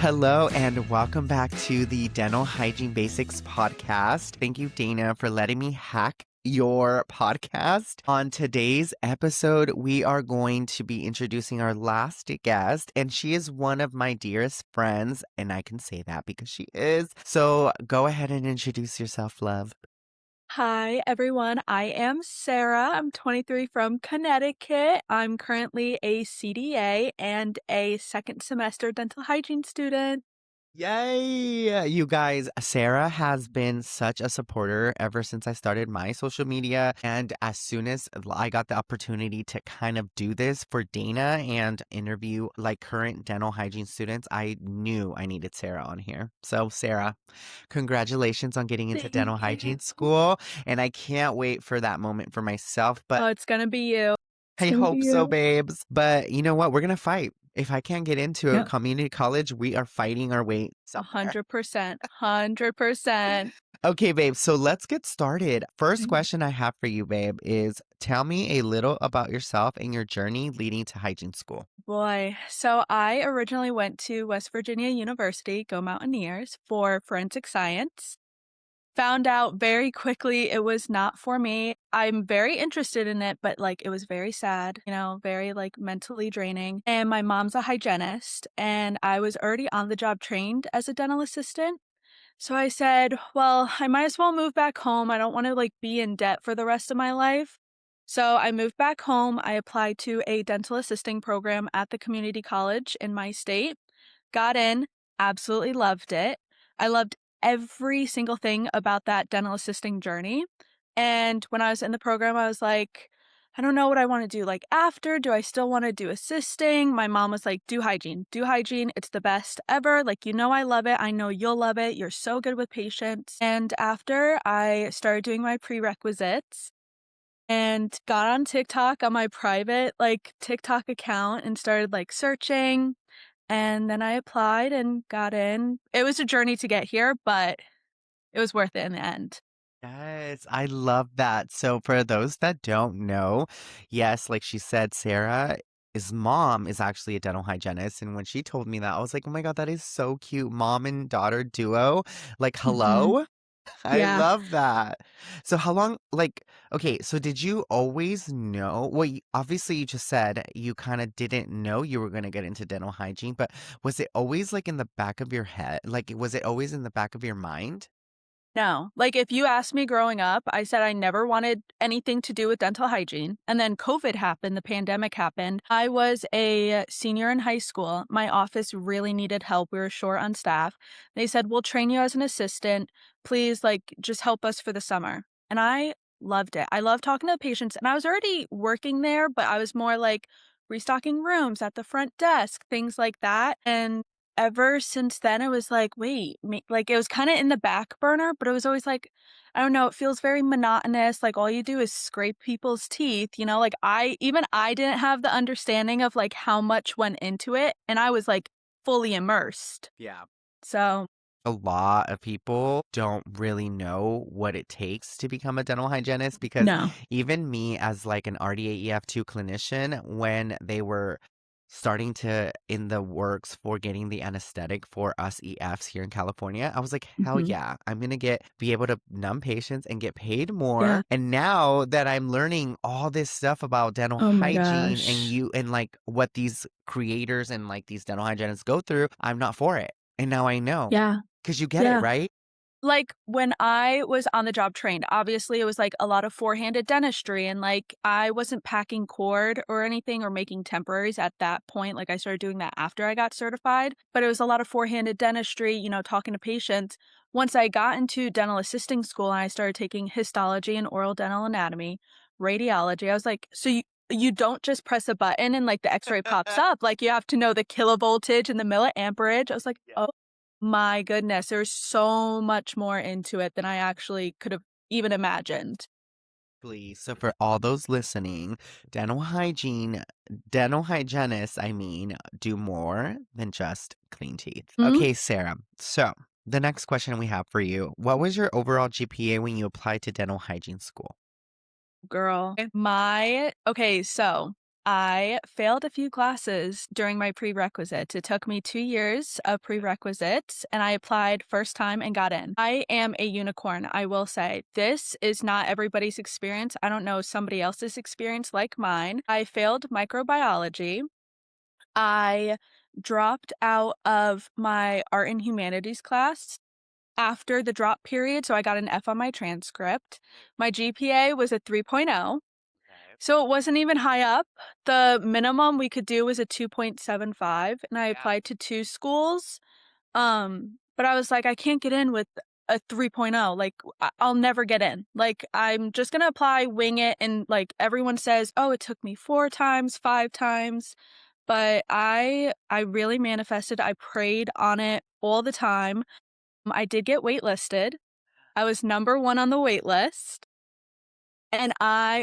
Hello, and welcome back to the Dental Hygiene Basics podcast. Thank you, Dana, for letting me hack your podcast. On today's episode, we are going to be introducing our last guest, and she is one of my dearest friends, and I can say that because she is. So go ahead and introduce yourself, love. Hi, everyone. I am Sarah. I'm 23 from Connecticut. I'm currently a CDA and a second semester dental hygiene student. Yay! You guys, Sarah has been such a supporter ever since I started my social media. And as soon as I got the opportunity to kind of do this for Dana and interview like current dental hygiene students, I knew I needed Sarah on here. So, Sarah, congratulations on getting into dental Thank hygiene you. school. And I can't wait for that moment for myself. But Oh, it's gonna be you. It's I gonna be hope so, you. babes. But you know what? We're going to fight. If I can't get into a Yep. community college, we are fighting our way somewhere. 100%. 100%. Okay, babe. So let's get started. First question I have for you, babe, is tell me a little about yourself and your journey leading to hygiene school. Boy, so I originally went to West Virginia University, go Mountaineers, for forensic science. Found out very quickly it was not for me. I'm very interested in it, but, like, it was very sad, very, like, mentally draining, and my mom's a hygienist, and I was already on the job trained as a dental assistant, so I said, "Well, I might as well move back home. I don't wanna, like, be in debt for the rest of my life." So I moved back home. I applied to a dental assisting program at the community college in my state, got in, absolutely loved it. I loved every single thing about that dental assisting journey. And when I was in the program, I was like, I don't know what I want to do. Like, after, do I still want to do assisting? My mom was like, do hygiene. Do hygiene. It's the best ever. Like, I love it. I know you'll love it. You're so good with patients. And after, I started doing my prerequisites and got on TikTok on my private, like, TikTok account and started, like, searching, and then I applied and got in. It was a journey to get here, but it was worth it in the end. Yes, I love that. So for those that don't know, yes, like she said, Sarah, his mom is actually a dental hygienist. And when she told me that, I was like, oh my God, that is so cute. Mom and daughter duo. Like, Mhm. hello? I Yeah. love that. So how long, like, okay, so did you always know? Well, obviously you just said you kind of didn't know you were going to get into dental hygiene, but was it always like in the back of your head? Like, was it always in the back of your mind? No. Like, if you asked me growing up, I said I never wanted anything to do with dental hygiene, and then COVID happened, the pandemic happened. I was a senior in high school. My office really needed help. We were short on staff. They said, "We'll train you as an assistant. Please, like, just help us for the summer." And I loved it. I love talking to the patients, and I was already working there, but I was more like restocking rooms at the front desk, things like that, and ever since then, it was like, wait, like, it was kinda in the back burner, but it was always like, I don't know, it feels very monotonous, like, all you do is scrape people's teeth, like, I didn't have the understanding of, like, how much went into it, and I was, like, fully immersed. Yeah. So A lot of people don't really know what it takes to become a dental hygienist because no. even me as like an RDAEF2 clinician, when they were starting to in the works for getting the anesthetic for us EFs here in California, I was like, hell Mhm. yeah, I'm gonna be able to numb patients and get paid Yeah. more. And now that I'm learning all this stuff about dental Oh my hygiene gosh. and like what these creators and like these dental hygienists go through, I'm not for it. And now I know. Yeah. 'Cause you get it, Yeah. right? Like, when I was on the job trained, obviously, it was, like, a lot of four-handed dentistry, and, like, I wasn't packing cord or anything or making temporaries at that point, like, I started doing that after I got certified, but it was a lot of four-handed dentistry, talking to patients. Once I got into dental assisting school and I started taking histology and oral dental anatomy, radiology, I was like, "So you don't just press a button and, like, the X-ray pops up, like, you have to know the kilovoltage and the milliamperage." I was like, Yeah. "Oh my goodness, there's so much more into it than I actually could have even imagined." Please. So for all those listening, dental hygienists, I mean, do more than just clean teeth. Mhm. Okay, Sarah. So the next question we have for you, what was your overall GPA when you applied to dental hygiene school? Girl, okay, so I failed a few classes during my prerequisites. It took me 2 years of prerequisites, and I applied first time and got in. I am a unicorn, I will say. This is not everybody's experience. I don't know somebody else's experience like mine. I failed microbiology. I dropped out of my art and humanities class after the drop period, so I got an F on my transcript. My GPA was a 3.0. Okay. So it wasn't even high up. The minimum we could do was a 2.75, and I Yeah. applied to 2 schools. But I was like, "I can't get in with a 3.0, like, I'll never get in. Like, I'm just gonna apply, wing it," and, like, everyone says, "Oh, it took me 4 times, 5 times." But I really manifested, I prayed on it all the time. I did get waitlisted. I was number 1 on the wait list. And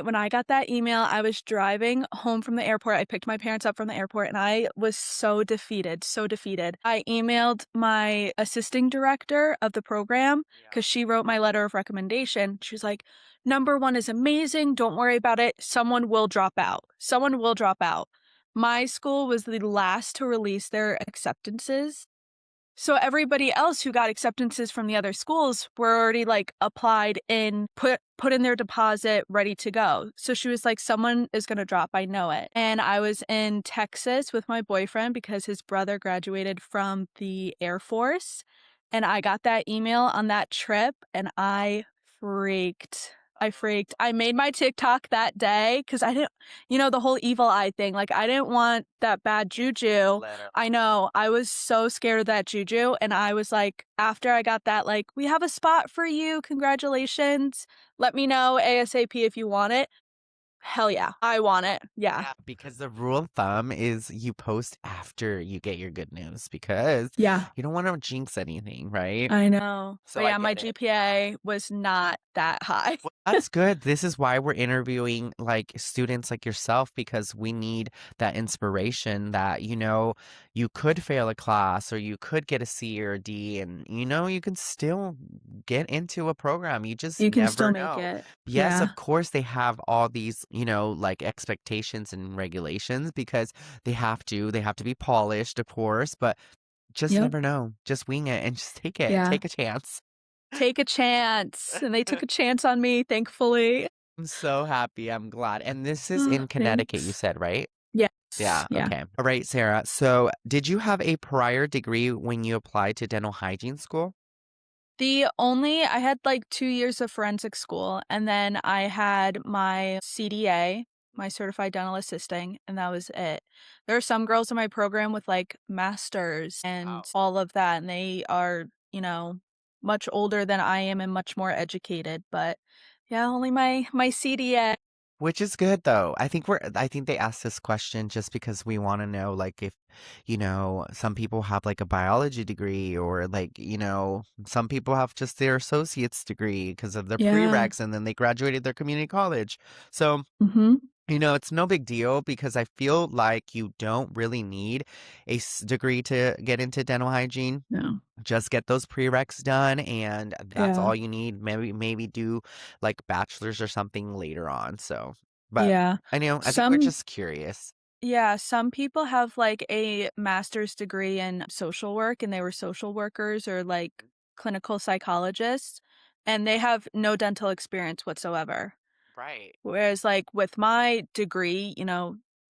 when I got that email, I was driving home from the airport. I picked my parents up from the airport and I was so defeated, so defeated. I emailed my assisting director of the program Yeah. because she wrote my letter of recommendation. She was like, "Number 1 is amazing. Don't worry about it. Someone will drop out. Someone will drop out." My school was the last to release their acceptances. So everybody else who got acceptances from the other schools were already, like, applied in, put in their deposit, ready to go. So she was like, "Someone is gonna drop, I know it." And I was in Texas with my boyfriend because his brother graduated from the Air Force, and I got that email on that trip, and I freaked. I Oh, freaked. I made my TikTok that day because I didn't, the whole evil eye thing, like, I didn't want that bad juju. letter. I know. I was so scared of that juju, and I was like, after I got that, like, "We have a spot for you, congratulations. Let me know ASAP if you want it." Hell yeah, I want it. Yeah. Yeah, because the rule of thumb is you post after you get your good news because Yeah. you don't want to jinx anything, right? I know. So But I yeah, my get it. GPA was not that high. Well, that's good. This is why we're interviewing like students like yourself because we need that inspiration that, you could fail a class or you could get a C or a D and you can still get into a program. You just You can still never make know. it. Yes, Yeah. of course they have all these, like expectations and regulations because they have to be polished, of course, but just Yep. never know. Just wing it and just take it. Yeah. Take a chance. Take a chance, and they took a chance on me, thankfully. I'm so happy. I'm glad. And this is Oh, in Connecticut, you thanks. said, right? Yes. Yeah. Yeah. Okay. All right, Sarah. So, did you have a prior degree when you applied to dental hygiene school? I had like 2 years of forensic school, and then I had my CDA, my certified dental assisting, and that was it. There are some girls in my program with like masters and Wow. all of that, and they are, much older than I am and much more educated, but yeah, only my CDA. Which is good though. I think they asked this question just because we want to know like if, some people have like a biology degree or like, some people have just their associate's degree because of their Yeah. prereqs and then they graduated their community college. So, Mhm. it's no big deal because I feel like you don't really need a degree to get into dental hygiene. No. Just get those prereqs done, and that's Yeah. all you need. Maybe do like bachelor's or something later on. So, but Yeah. I think we're Some just curious. Yeah, some people have like a master's degree in social work and they were social workers or like clinical psychologists and they have no dental experience whatsoever. Right. Whereas like with my degree,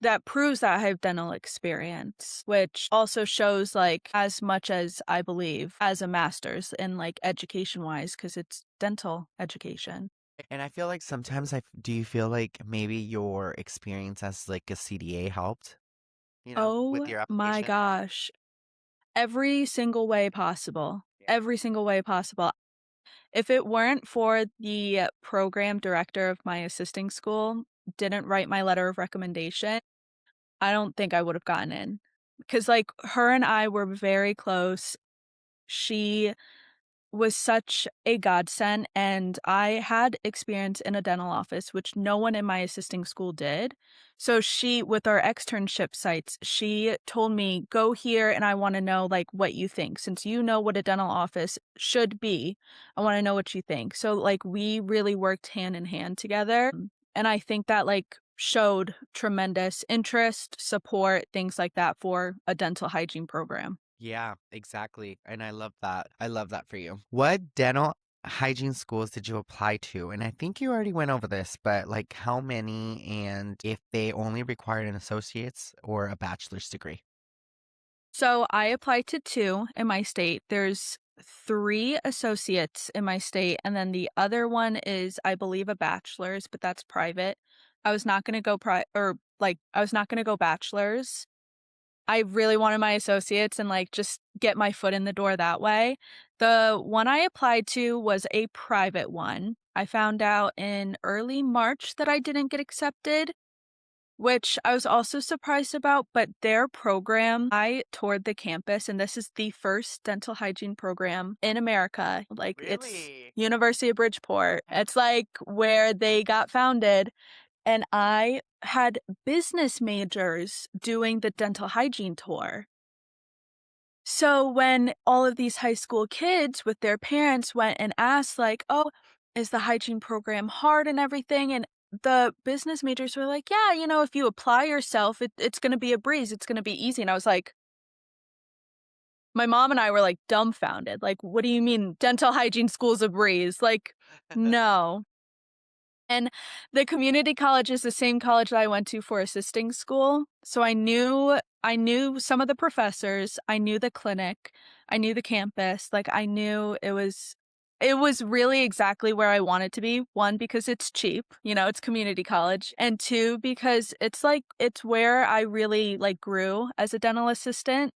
that proves that I have dental experience, which also shows like as much as I believe as a master's in like education wise, because it's dental education. And I feel like sometimes do you feel like maybe your experience as like a CDA helped, with Oh your my application? gosh. Every single way possible. Yeah. Every single way possible. If it weren't for the program director of my assisting school didn't write my letter of recommendation, I don't think I would have gotten in. Because like, her and I were very close. She was such a godsend, and I had experience in a dental office, which no one in my assisting school did. So with our externship sites, she told me, "Go here, and I wanna know, like, what you think. Since you know what a dental office should be, I wanna know what you think." So, like, we really worked hand in hand together. And I think that, like, showed tremendous interest, support, things like that for a dental hygiene program. Yeah, exactly. And I love that. I love that for you. What dental hygiene schools did you apply to? And I think you already went over this, but like how many and if they only required an associate's or a bachelor's degree? So I applied to 2 in my state. There's 3 associates in my state, and then the other one is, I believe, a bachelor's, but that's private. I was not gonna go I was not gonna go bachelor's. I really wanted my associates and, like, just get my foot in the door that way. The one I applied to was a private one. I found out in early March that I didn't get accepted, which I was also surprised about, but their program, I toured the campus, and this is the first dental hygiene program in America. Like, it's Really? University of Bridgeport. It's, like, where they got founded, and I had business majors doing the dental hygiene tour. So when all of these high school kids with their parents went and asked like, "Oh, is the hygiene program hard and everything?" And the business majors were like, "Yeah, if you apply yourself, it's gonna be a breeze. It's gonna be easy." And I was like, my mom and I were like dumbfounded. Like, what do you mean dental hygiene school's a breeze? Like, no. And the community college is the same college that I went to for assisting school. So I knew some of the professors, I knew the clinic, I knew the campus. Like I knew it was really exactly where I wanted to be. One, because it's cheap, it's community college, and two, because it's where I really like grew as a dental assistant.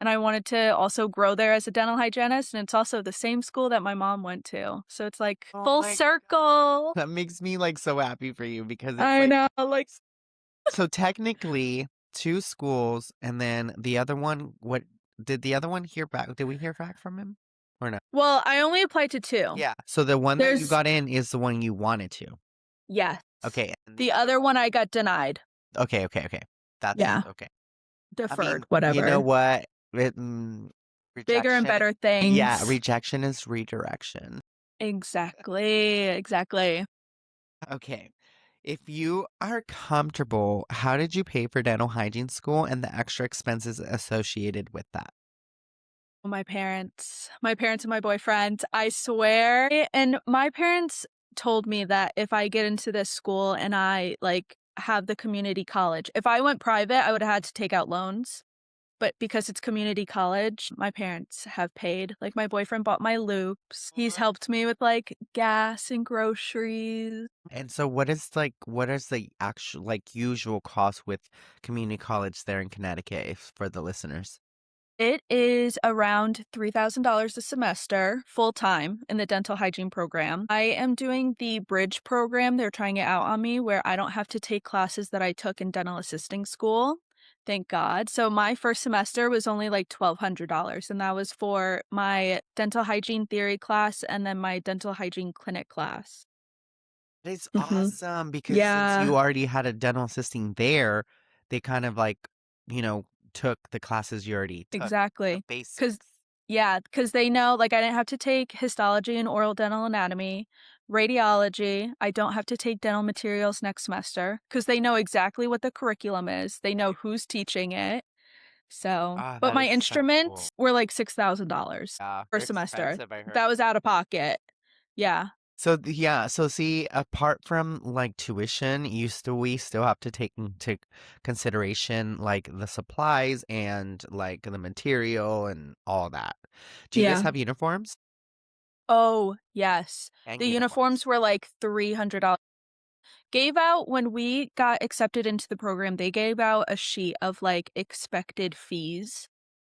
And I wanted to also grow there as a dental hygienist, and it's also the same school that my mom went to. So it's like Oh full my, circle. that makes me like so happy for you because it's I like know, like so technically two schools and then the other one, what did the other one hear back? Did we hear back from him or no? well, I only applied to 2. Yeah. So the one that you There's got in is the one you wanted to. yes. Okay. And the The other other one. one I got denied. Okay, okay, okay. That's Yeah, okay. I deferred, mean, you know whatever. what? Bigger and Rejection. better Yeah, things. rejection is redirection. Exactly, exactly. Okay. If you are comfortable, how did you pay for dental hygiene school and the extra expenses associated with that? My parents and my boyfriend, I swear. And my parents told me that if I get into this school and I, like, have the community college if I went private, I would've had to take out loans, but because it's community college, my parents have paid. Like, my boyfriend bought my loops. He's What? helped me with, like, gas and groceries. And so what is the actual like usual cost with community college there in Connecticut for the listeners? It is around $3,000 a semester, full-time, in the dental hygiene program. I am doing the bridge program, they're trying it out on me, where I don't have to take classes that I took in dental assisting school, thank God. So my first semester was only, like, $1,200, and that was for my dental hygiene theory class and then my dental hygiene clinic class. It's Mhm. awesome because since Yeah. you already had a dental assisting there, they kind of like, took the classes you already took, the Exactly. Cause basics. yeah, cause they know, like, I didn't have to take histology and oral dental anatomy, radiology. I don't have to take dental materials next semester, cause they know exactly what the curriculum is. They know who's teaching it. So Ah, but that my is so cool. instruments were, like, $6,000 Yeah, per they're semester. expensive, I heard. That was out of pocket. Yeah. So yeah, so see, apart from like tuition, we still have to take into consideration like the supplies and like the material and all that. Do you guys Yeah. have uniforms Oh, yes. and The uniforms? uniforms were, like, $300. Gave out when we got accepted into the program, they gave out a sheet of, like, expected fees.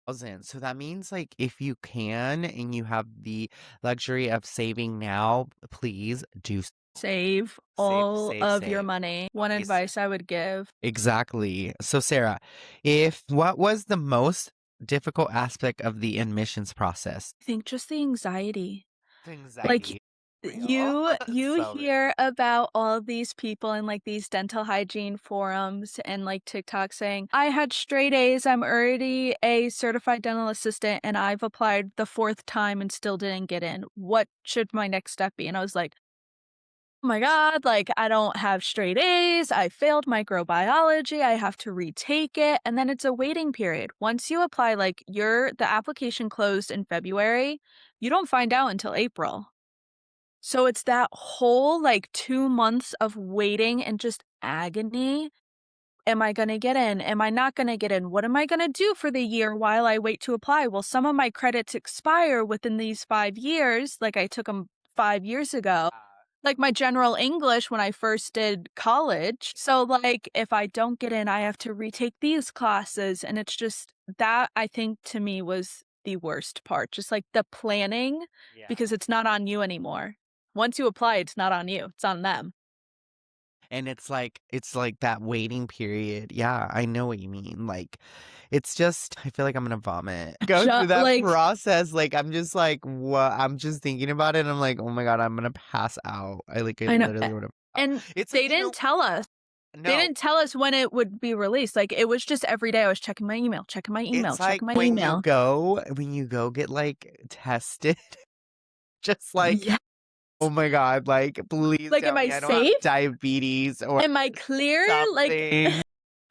Thousand. So that means like if you can and you have the luxury of saving now, please do Save save, all save, of your save. money. One Okay, so advice I would give. exactly. So Sarah, if what was the most difficult aspect of the admissions process? I think just the anxiety. Like, Anxiety. Real? you So real. hear about all of these people in, like, these dental hygiene forums and, like, TikTok saying, "I had straight A's, I'm already a certified dental assistant, and I've applied the 4th time and still didn't get in. What should my next step be?" And I was like, oh my God, like I don't have straight A's. I failed microbiology. I have to retake it. And then it's a waiting period. Once you apply, like the application closed in February, you don't find out until April. So it's that whole like 2 months of waiting and just agony. Am I going to get in? Am I not going to get in? What am I going to do for the year while I wait to apply? Well, some of my credits expire within these 5 years. Like I took them 5 years ago. Like my general English when I first did college. So, like, if I don't get in, I have to retake these classes. And it's just that I think to me was the worst part. Just like the planning, Yeah. because it's not on you anymore. Once you apply, it's not on you, it's on them. And it's like that waiting period. Yeah, I know what you mean. Like, it's just I feel like I'm gonna vomit. Go through that Like, process. Like, I'm just like, what? I'm just thinking about it. And I'm like, oh my God, I'm gonna pass out. I I know. literally want to pass out. And It's like, they didn't tell us. They no, didn't tell us when it would be released. Like, it was just every day I was checking my email, checking my email, it's like checking my email. when you go get like tested, just like, Yeah. oh my God, like, please Like, am tell I me I don't have safe? diabetes or Am I clear? Like, something.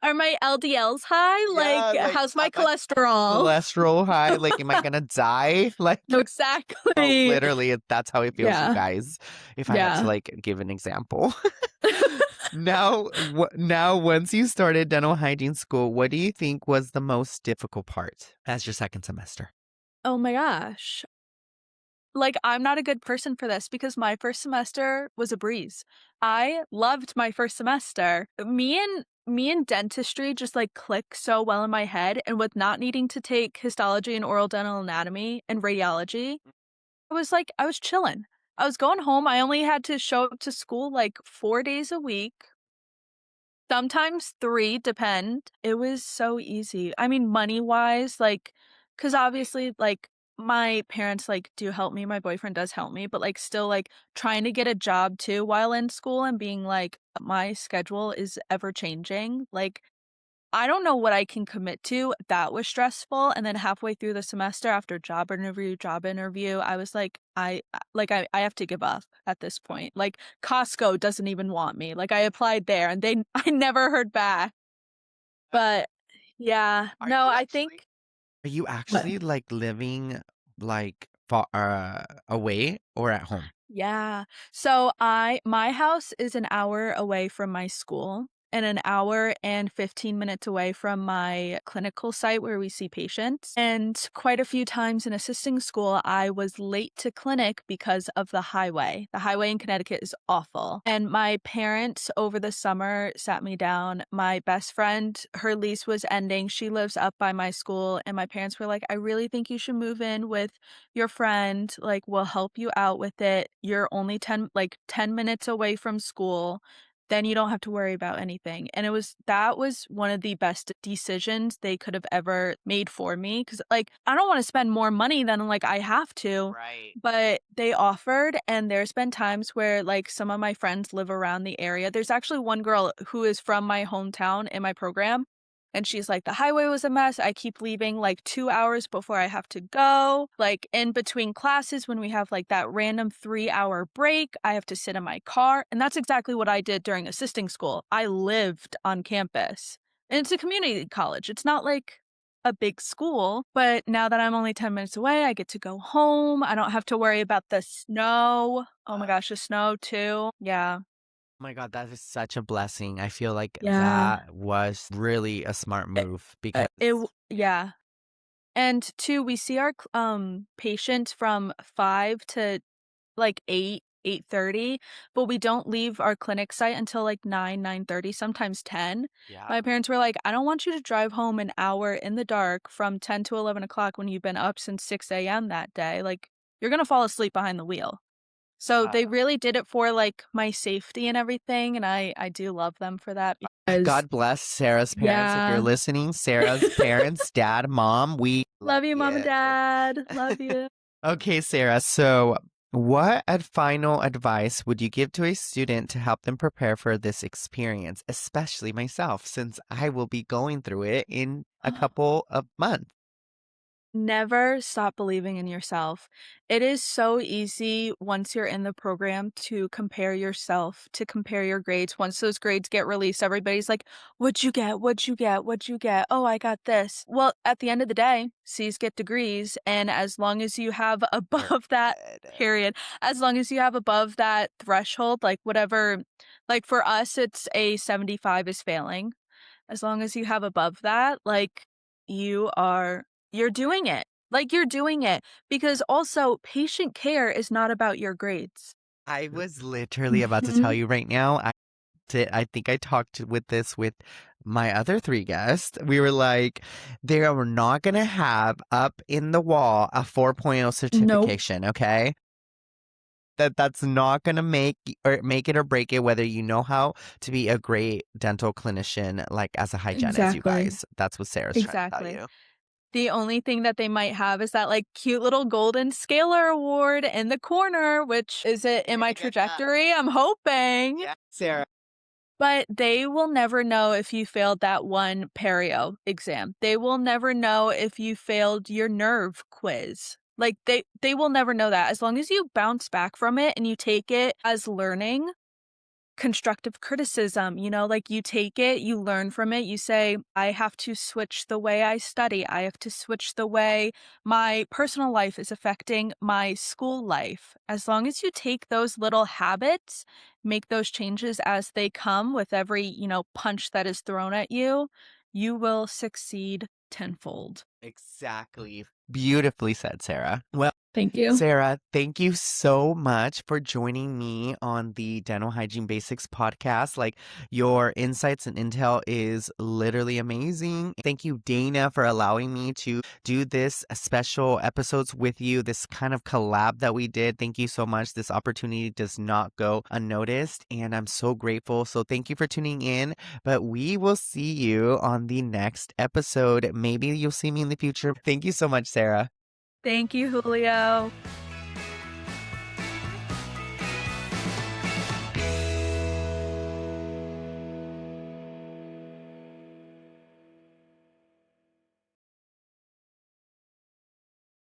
are my LDLs high? Like, Yeah, like, how's my I'm like cholesterol? cholesterol high. Like, am I gonna die? Like, No, oh, exactly. literally, that's how it feels, you Yeah. guys. If I had to Yeah. like give an example. Now, once you started dental hygiene school, what do you think was the most difficult part as your second semester? Oh my gosh. Like, I'm not a good person for this because my first semester was a breeze. I loved my first semester. Me and dentistry just like click so well in my head, and with not needing to take histology and oral dental anatomy and radiology, I was chilling. I was going home. I only had to show up to school like 4 days a week. Sometimes 3, depend. It was so easy. I mean, money-wise, like, cause obviously, like, my parents, like, do help me, my boyfriend does help me, but, like, still, like, trying to get a job too while in school and being like, "My schedule is ever changing." Like, I don't know what I can commit to. That was stressful, and then halfway through the semester after job interview, I was like, I have to give up at this point. Like, Costco doesn't even want me. Like, I applied there and they I never heard back. But yeah, Are no, you I actually think are you what? actually like living like far away or at home? Yeah. So my house is an hour away from my school and an hour and 15 minutes away from my clinical site where we see patients. And quite a few times in assisting school, I was late to clinic because of the highway. The highway in Connecticut is awful. And my parents over the summer sat me down. My best friend, her lease was ending. She lives up by my school. And my parents were like, I really think you should move in with your friend, like, will help you out with it. You're only 10 minutes away from school. Then you don't have to worry about anything. And that was one of the best decisions they could have ever made for me. Cause like, I don't want to spend more money than like I have to, Right. but they offered. And there's been times where like some of my friends live around the area. There's actually one girl who is from my hometown in my program. And she's like, the highway was a mess. I keep leaving like 2 hours before I have to go. Like in between classes, when we have like that random 3 hour break, I have to sit in my car. And that's exactly what I did during assisting school. I lived on campus. And it's a community college. It's not like a big school, but now that I'm only 10 minutes away, I get to go home. I don't have to worry about the snow. Oh my gosh, the snow too. Yeah. Oh my God, that is such a blessing. I feel like Yeah. that was really a smart move because Yeah. And 2, we see our patients from 5 to, like, 8, 8:30, but we don't leave our clinic site until, like, 9, 9:30, sometimes 10. yeah. My parents were like, "I don't want you to drive home an hour in the dark from 10 to 11 o'clock when you've been up since 6 AM that day, like, you're gonna fall asleep behind the wheel." So, they really did it for, like, my safety and everything, and I do love them for that because God bless Sarah's parents. If you're yeah. listening, Sarah's parents, dad, mom, we love Love you, mom and you. dad. Love you. Okay, Sarah. So, what final advice would you give to a student to help them prepare for this experience, especially myself, since I will be going through it in a couple of months? Never stop believing in yourself. It is so easy once you're in the program to compare yourself, to compare your grades. Once those grades get released, everybody's like, "What'd you get? What'd you get? What'd you get? Oh, I got this." Well, at the end of the day, C's get degrees, and as long as you have above that Period. period, as long as you have above that threshold, like whatever, like for us, it's a 75 is failing. As long as you have above that, like, you are you're doing it. Like, you're doing it, because also patient care is not about your grades. I was literally about to tell Mhm. you right now. I think I talked with this with my other three guests. We were like, they are not going to have up in the wall a 4.0 Nope. certification, okay? That's not going to make it or break it whether you know how to be a great dental clinician like as a hygienist, you Exactly. guys. That's what Sarah's trying to tell Exactly. you. The only thing that they might have is that, like, cute little golden scalar award in the corner, which is it in my trajectory? I'm hoping. Yeah, Sarah. But they will never know if you failed that one perio exam. They will never know if you failed your nerve quiz. Like, they will never know that. As long as you bounce back from it and you take it as learning, constructive criticism, like, you take it, you learn from it, you say, "I have to switch the way I study. I have to switch the way my personal life is affecting my school life." As long as you take those little habits, make those changes as they come with every, punch that is thrown at you, you will succeed tenfold. Exactly. Beautifully said, Sarah. Well, Thank you. Sarah, thank you so much for joining me on the Dental Hygiene Basics podcast. Like, your insights and intel is literally amazing. Thank you, Dana, for allowing me to do this special episodes with you, this kind of collab that we did. Thank you so much. This opportunity does not go unnoticed, and I'm so grateful. So, thank you for tuning in. But we will see you on the next episode. Maybe you'll see me in the future. Thank you so much, Sarah. Thank you, Julio.